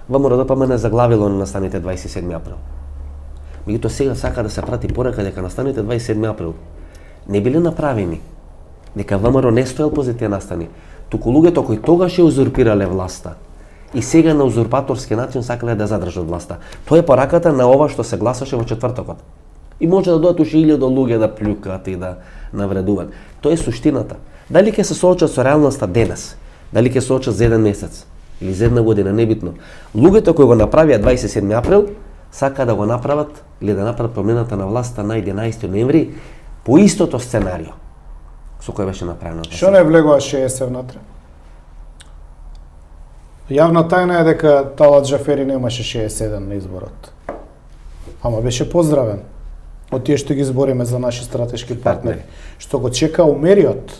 ВМРО ДПМН заглавило на настаните 27 април. Меѓутоа сега сака да се прати порака дека настаните 27 април не биле направени, дека ВМРО не стоел по тие настани, туку луѓето кои тогаш ја узурпирале власта и сега на узурпаторски начин сакале да задржат власта. Тоа е пораката на ова што се гласаше во четвртокот. И може да дојдат уште 1000 луѓе да плюкат и да навредуваат. Тоа е суштината. Дали ќе се соочат со реалноста денес, дали ќе се соочат за еден месец или за една година, небитно. Луѓето кои го направија 27 април сака да го направат или да направат промената на власта на 11 ноември по истото сценарио со кој беше направено. Што не влегува 60 внатре? Јавна тајна е дека Талат Джафери немаше 61 на изборот. Ама беше поздравен од тие што ги збориме за наши стратешки партнери. Што го чека умериот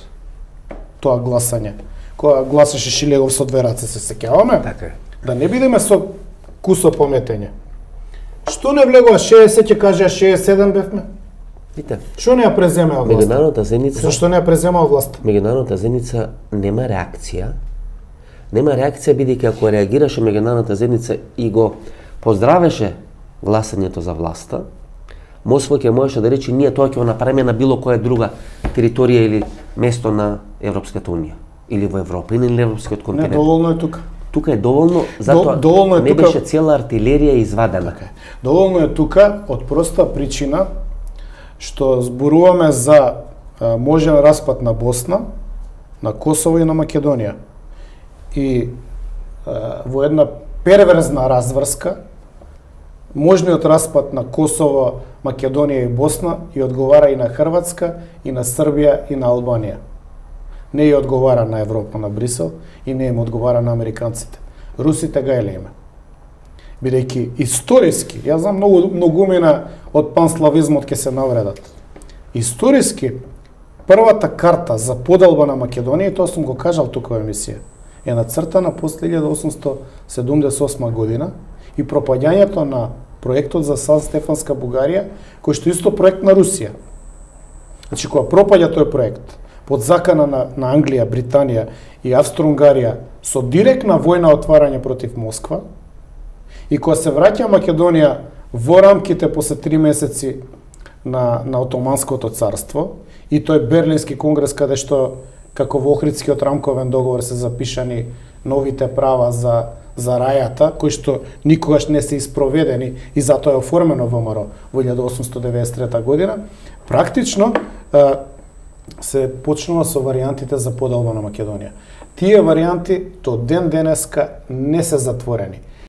тоа гласање. Која гласаше Шилегов со две раце, се сеќаваме? Така е. Да не бидеме со кусо пометење. Што не влегува 60, ќе кажа 67 бевме? Видите, Што не ја преземеа власта? меѓународната заедница, Зашто не ја преземеа власта? меѓународната заедница нема реакција. Нема реакција бидејќи ако реагираше меѓународната заедница и го поздравеше гласањето за власта, Москва ќе можеше да рече ние тоа ќе го направиме на било која друга територија или место на Европската унија или во Европа или на европскиот Не, континент. доволно е тука. Тука е доволно, затоа доволно е не тука. беше цела артилерија извадена. Доволно е тука од проста причина што зборуваме за можен распад на Босна, на Косово и на Македонија. И во една перверзна разврска, можниот распад на Косово, Македонија и Босна и одговара и на Хрватска, и на Србија, и на Албанија. Не ја одговара на Европа, на Брисел, и не им одговара на американците. Русите га елеме. Бидејќи историски, јас знам многумина од панславизмот ќе се навредат. Историски, првата карта за поделба на Македонија, тоа сум го кажал тука во емисија, е нацртана после 1878 година и пропаѓањето на проектот за Сан Стефанска Бугарија, кој што исто проект на Русија. Значи, кога пропаѓа тој проект, под закана на Англија, Британија и Австро-Унгарија со директна војна отварање против Москва, и кога се враќа Македонија во рамките после 3 месеци на Отоманското царство, и тој Берлински конгрес каде што како во Охридскиот рамковен договор се запишани новите права за рајата, кои што никогаш не се испроведени и затоа е оформено ВМРО во 1893 година, практично се почнува со варијантите за поделба на Македонија. Тие варијанти до ден денеска не се затворени.